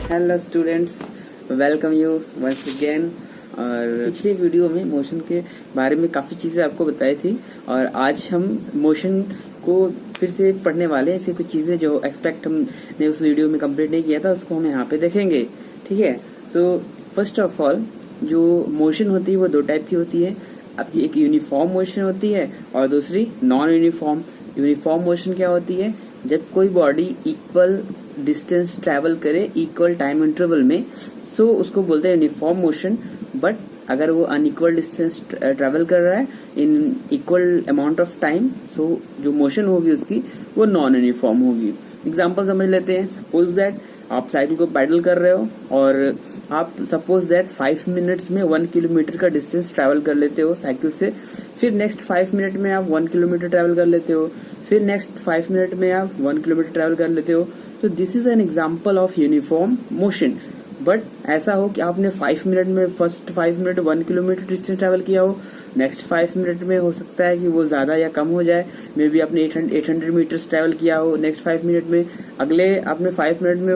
Hello students, welcome you once again. और पिछले video में मोशन के बारे में काफ़ी चीज़ें आपको बताई थी और आज हम मोशन को फिर से पढ़ने वाले हैं। ऐसी कुछ चीज़ें जो एक्सपेक्ट हमने उस वीडियो में कंप्लीट नहीं किया था उसको हम यहाँ पे देखेंगे। ठीक है, सो फर्स्ट ऑफ ऑल जो मोशन होती है वो दो टाइप की होती है। आपकी एक यूनिफॉर्म मोशन होती है और दूसरी नॉन यूनिफॉर्म। यूनिफॉर्म मोशन क्या होती है? जब कोई बॉडी इक्वल डिस्टेंस ट्रैवल करे इक्वल टाइम इंटरवल में, सो उसको बोलते हैं यूनिफॉर्म मोशन। बट अगर वो अनइक्वल डिस्टेंस ट्रैवल कर रहा है in equal amount of time, so जो मोशन होगी उसकी वो नॉन यूनिफॉर्म होगी। एग्जांपल समझ लेते हैं। सपोज दैट आप साइकिल को पैडल कर रहे हो और आप सपोज दैट 5 मिनट्स में 1 किलोमीटर का डिस्टेंस ट्रैवल कर लेते हो साइकिल से। फिर नेक्स्ट 5 मिनट में आप 1 किलोमीटर ट्रैवल कर लेते हो। फिर नेक्स्ट 5 मिनट में आप 1 किलोमीटर ट्रैवल कर लेते हो। तो this is an example of uniform motion. But ऐसा हो कि आपने 5 मिनट में first 5 minute 1 kilometre distance travel किया हो, नेक्स्ट 5 मिनट में हो सकता है कि वो ज़्यादा या कम हो जाए। मे बी आपने 800 मीटर्स ट्रैवल किया हो नेक्स्ट 5 मिनट में, अगले आपने 5 मिनट में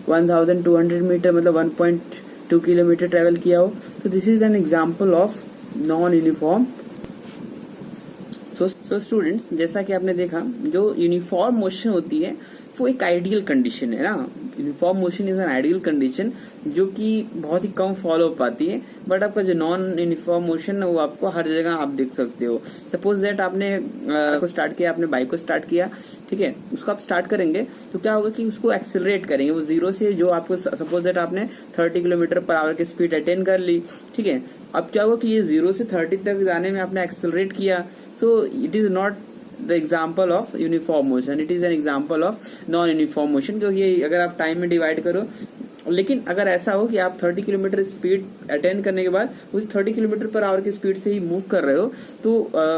1200 मीटर मतलब 1.2 किलोमीटर ट्रैवल किया हो। तो this is an example of non uniform. So students, जैसा कि आपने देखा जो यूनिफॉर्म मोशन होती है वो एक आइडियल कंडीशन है ना। Uniform motion is an ideal condition जो कि बहुत ही कम फॉलो हो पाती है। बट आपका जो नॉन यूनिफॉर्म मोशन है वो आपको हर जगह आप देख सकते हो। सपोज दैट आपने को स्टार्ट किया, आपने बाइक को स्टार्ट किया, ठीक है, उसको आप स्टार्ट करेंगे तो क्या होगा कि उसको एक्सेलरेट करेंगे। वो जीरो से जो आपको सपोज दैट आपने 30 किलोमीटर पर आवर की स्पीड अटेन कर ली, ठीक है। अब क्या होगा कि ये 0 से 30 तक जाने में आपने एक्सेलरेट किया, so it is not the example of uniform motion, it is an example of non uniform motion। क्योंकि अगर आप टाइम में डिवाइड करो, लेकिन अगर ऐसा हो कि आप 30 किलोमीटर स्पीड अटेन करने के बाद उस 30 किलोमीटर पर आवर की स्पीड से ही मूव कर रहे हो तो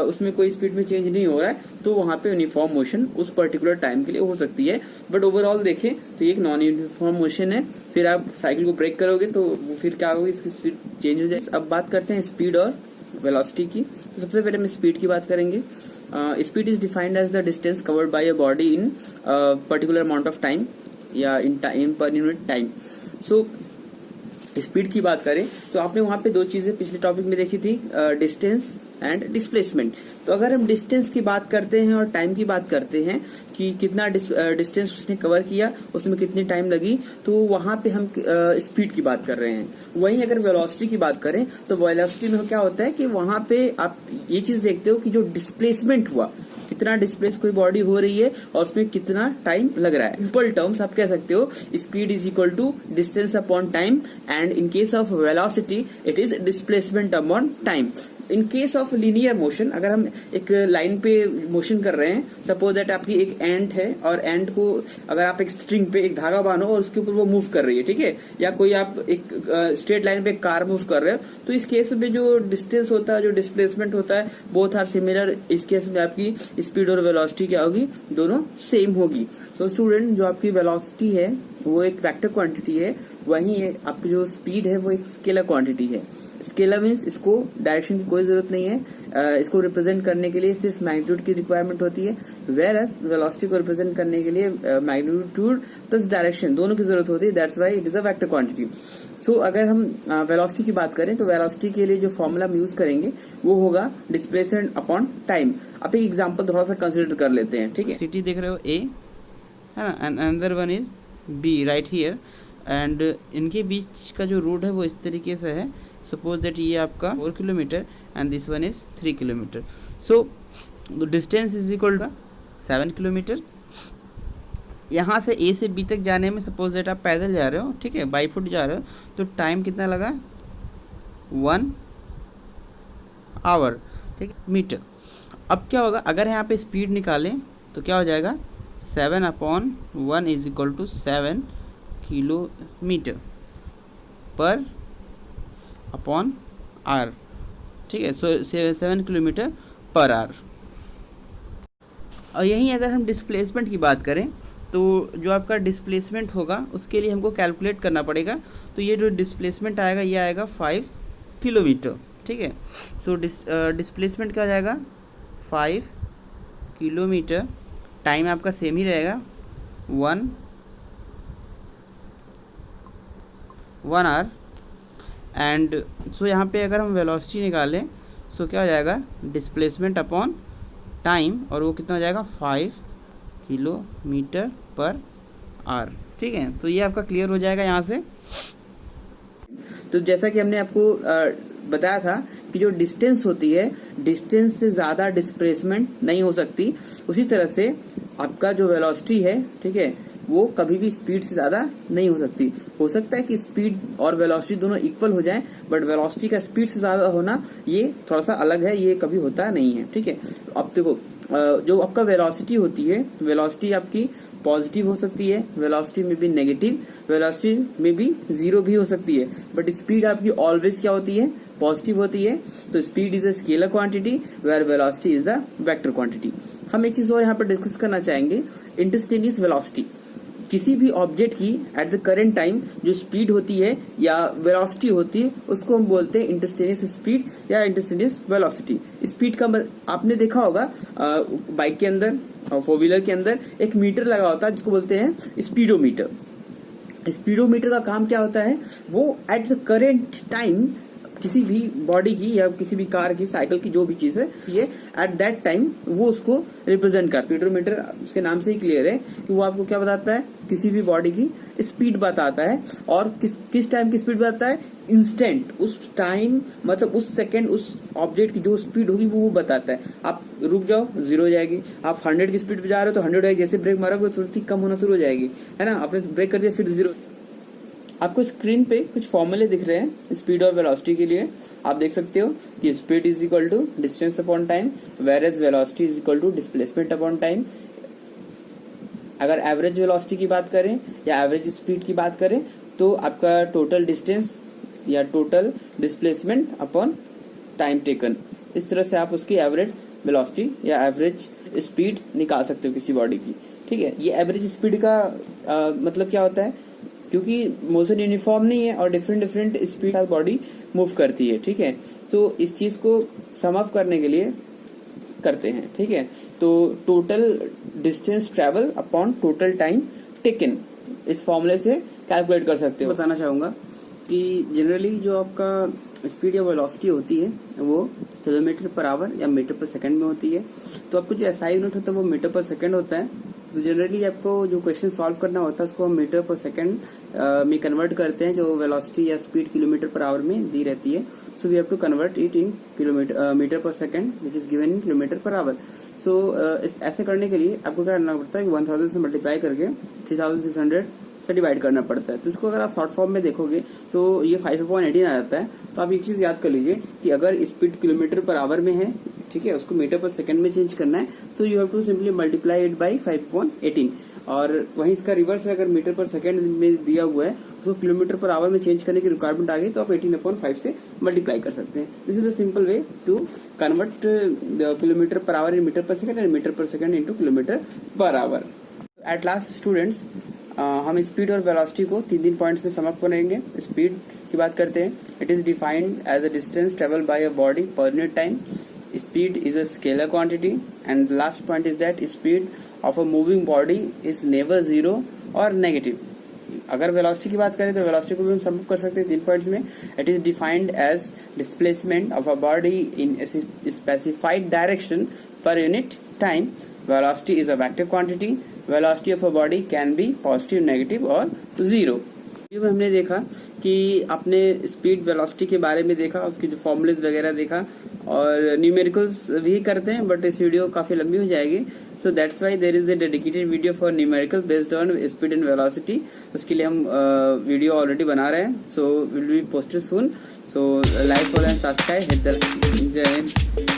उसमें कोई स्पीड में चेंज नहीं हो रहा है, तो वहां पे यूनिफॉर्म मोशन उस पर्टिकुलर टाइम के लिए हो सकती है। बट ओवरऑल देखें तो ये एक नॉन यूनिफॉर्म मोशन है। फिर आप साइकिल को ब्रेक करोगे तो फिर क्या होगी, इसकी स्पीड चेंज हो जाएगी। अब बात करते हैं स्पीड और वेलोसिटी की। तो सबसे पहले हम स्पीड की बात करेंगे। Speed is defined as the distance covered by a body in a particular amount of time या in time per unit time। So speed की बात करें तो आपने वहां पे दो चीजें पिछले टॉपिक में देखी थी, डिस्टेंस एंड डिस्प्लेसमेंट। तो अगर हम डिस्टेंस की बात करते हैं और टाइम की बात करते हैं कि कितना डिस्टेंस उसने कवर किया, उसमें कितनी टाइम लगी, तो वहां पे हम स्पीड की बात कर रहे हैं। वहीं अगर वेलोसिटी की बात करें तो वेलोसिटी में क्या होता है कि वहां पे आप ये चीज देखते हो कि जो डिस्प्लेसमेंट हुआ, कितना डिस्प्लेस कोई बॉडी हो रही है और उसमें कितना टाइम लग रहा है। सिंपल टर्म्स आप कह सकते हो speed is equal to distance upon time, and in case of velocity it is displacement upon time. In case of linear motion, अगर हम एक लाइन पे मोशन कर रहे हैं, सपोज दैट आपकी एक एंट है और एंट को अगर आप एक स्ट्रिंग पे एक धागा बांधो और उसके ऊपर वो मूव कर रही है, ठीक है, या कोई आप एक स्ट्रेट लाइन पे कार मूव कर रहे हो, तो इस केस में जो डिस्टेंस होता है, जो डिस्प्लेसमेंट होता है, बोथ आर सिमिलर। इस केस में आपकी स्पीड और वेलोसिटी क्या होगी, दोनों सेम होगी। सो स्टूडेंट, जो आपकी वेलोसिटी है वो एक वेक्टर क्वांटिटी है, वहीं आपकी जो स्पीड है वो एक स्केलर क्वांटिटी है। स्केलर मीन्स इसको डायरेक्शन की कोई जरूरत नहीं है, इसको रिप्रेजेंट करने के लिए सिर्फ मैग्नीट्यूड की रिक्वायरमेंट होती है। वेयर एज वेलोसिटी को रिप्रेजेंट करने के लिए मैग्नीट्यूड प्लस डायरेक्शन दोनों की जरूरत होती है। That's why it is a vector quantity. So अगर हम वेलोसिटी की बात करें तो वेलोसिटी के लिए जो फॉर्मूला हम यूज करेंगे वो होगा डिस्प्लेसमेंट अपॉन टाइम। अब एक एग्जांपल थोड़ा सा कंसिडर कर लेते हैं, ठीक है। सिटी देख रहे हो ए, है ना, and another one is B right here, and इनके बीच का जो रूट है वो इस तरीके से है। सपोज दैट ये आपका 4 kilometre and this one is 3 kilometre. So distance is equal to 7 kilometre. यहाँ से ए से बी तक जाने में सपोज दैट आप पैदल जा रहे हो, ठीक है, बाई फुट जा रहे हो, तो टाइम कितना लगा, 1 आवर, ठीक है, मीटर। अब क्या होगा, अगर यहाँ पे स्पीड निकालें तो क्या हो जाएगा, 7/1 इज इक्वल टू 7 किलोमीटर पर अपॉन आर, ठीक है। सो 7 किलोमीटर पर आवर। और यहीं अगर हम डिस्प्लेसमेंट की बात करें तो जो आपका डिस्प्लेसमेंट होगा उसके लिए हमको कैलकुलेट करना पड़ेगा। तो ये जो डिस्प्लेसमेंट आएगा ये आएगा 5 किलोमीटर, ठीक है। सो डिस्प्लेसमेंट क्या जाएगा, 5 किलोमीटर। टाइम आपका सेम ही रहेगा, 1 1 आवर एंड सो यहाँ पे अगर हम वेलोसिटी निकालें सो क्या हो जाएगा डिस्प्लेसमेंट अपॉन टाइम, और वो कितना हो जाएगा 5 किलोमीटर पर आवर। ठीक है, तो ये आपका क्लियर हो जाएगा यहाँ से। तो जैसा कि हमने आपको बताया था कि जो डिस्टेंस होती है, डिस्टेंस से ज़्यादा डिस्प्लेसमेंट नहीं हो सकती, उसी तरह से आपका जो वेलोसिटी है, ठीक है, वो कभी भी स्पीड से ज़्यादा नहीं हो सकती। हो सकता है कि स्पीड और वेलोसिटी दोनों इक्वल हो जाएं, बट वेलोसिटी का स्पीड से ज़्यादा होना ये थोड़ा सा अलग है, ये कभी होता नहीं है। ठीक है, अब देखो जो आपका वेलोसिटी होती है, वेलोसिटी आपकी पॉजिटिव हो सकती है, वेलोसिटी में भी नेगेटिव, वेलोसिटी में भी जीरो भी हो सकती है, बट स्पीड आपकी ऑलवेज क्या होती है, पॉजिटिव होती है। तो speed is a scalar quantity where velocity is the vector quantity. हम एक चीज और यहाँ पर डिस्कस करना चाहेंगे, इंस्टेंटेनियस वेलोसिटी। किसी भी ऑब्जेक्ट की एट द करेंट टाइम जो स्पीड होती है या वेलोसिटी होती है, उसको हम बोलते हैं इंस्टेंटेनियस स्पीड या इंस्टेंटेनियस वेलोसिटी। स्पीड का आपने देखा होगा बाइक के अंदर, फोर व्हीलर के अंदर एक मीटर लगा होता है जिसको बोलते हैं स्पीडोमीटर। स्पीडोमीटर का काम क्या होता है, वो एट द करेंट टाइम किसी भी बॉडी की या किसी भी कार की, साइकिल की, जो भी चीज है, ये एट दैट टाइम वो उसको रिप्रेजेंट कर। स्पीडोमीटर उसके नाम से ही क्लियर है कि वो आपको क्या बताता है, किसी भी बॉडी की स्पीड बताता है। और किस टाइम की स्पीड बताता है, इंस्टेंट, उस टाइम, मतलब उस सेकंड उस ऑब्जेक्ट की जो स्पीड होगी वो बताता है। आप रुक जाओ, 0 हो जाएगी। आप 100 की स्पीड पे जा रहे हो तो 100 हो जाएगी। जैसे ब्रेक मारोगे तो तुरंत ही कम होना शुरू हो जाएगी, है ना। आपने ब्रेक कर दिया फिर 0। आपको स्क्रीन पे कुछ फॉर्मूले दिख रहे हैं स्पीड और वेलोसिटी के लिए। आप देख सकते हो कि speed is equal to distance upon time, where as velocity is equal to displacement upon time. अगर एवरेज वेलोसिटी की बात करें या एवरेज स्पीड की बात करें तो आपका टोटल डिस्टेंस या total displacement upon time taken, इस तरह से आप उसकी एवरेज वेलोसिटी या एवरेज स्पीड निकाल सकते हो किसी बॉडी की। ठीक है, ये एवरेज स्पीड का मतलब क्या होता है, क्योंकि मोशन यूनिफॉर्म नहीं है और डिफरेंट स्पीड के साथ बॉडी मूव करती है। ठीक है, तो इस चीज को सम अप करने के लिए करते हैं। ठीक है, तो total distance travel upon total time taken, इस फॉर्मूले से कैलकुलेट कर सकते हो। बताना चाहूंगा कि जनरली जो आपका स्पीड या वेलोसिटी होती है वो किलोमीटर पर आवर या मीटर पर सेकंड में होती है। तो आपको जो एसआई यूनिट होता है वो मीटर पर सेकंड होता है। तो जनरली आपको जो क्वेश्चन सॉल्व करना होता है उसको हम मीटर पर सेकंड में कन्वर्ट करते हैं, जो वेलोसिटी या स्पीड किलोमीटर पर आवर में दी रहती है। So we have to convert it in kilometre metre per second which is given in kilometre per hour. So ऐसे करने के लिए आपको क्या करना पड़ता है, 1000 से मल्टीप्लाई करके 3600 से डिवाइड करना पड़ता है। तो इसको अगर आप शॉर्ट फॉर्म में देखोगे तो ये 5/18 आ जाता है। तो आप एक चीज याद कर लीजिए कि अगर स्पीड किलोमीटर पर आवर में है, ठीक है, उसको मीटर पर सेकंड में चेंज करना है तो you have to simply multiply it by 5/18। और वहीं इसका रिवर्स है, अगर मीटर पर सेकंड में दिया हुआ है उसको किलोमीटर पर आवर में चेंज करने की रिक्वायरमेंट आ गई तो आप 18/5 से मल्टीप्लाई कर सकते हैं। This is a simple way to convert the kilometre per hour in metre per second and metre per second into kilometre per hour. At last students, हम स्पीड और वेलोसिटी को 3 पॉइंट्स में सम अप करेंगे। Speed की बात करते हैं, it is defined as a distance travel by a body per unit time. Speed is a scalar quantity, and the last point is that speed of a moving body is never zero or negative. अगर velocity की बात करें तो velocity को भी हम sum up कर सकते हैं 3 पॉइंट्स में। It is defined as displacement of a body in specified direction per unit time. Velocity is a vector quantity. Velocity of a body can be positive, negative और zero. में हमने देखा कि आपने स्पीड वेलोसिटी के बारे में देखा, उसकी जो फॉर्मूलेज वगैरह देखा, और न्यूमेरिकल्स भी करते हैं, बट इस वीडियो काफी लंबी हो जाएगी। So that's why there is a dedicated video for numerical based on speed and velocity. उसके लिए हम वीडियो ऑलरेडी बना रहे हैं, so will be posted soon. So like, follow and subscribe. जय हिंद।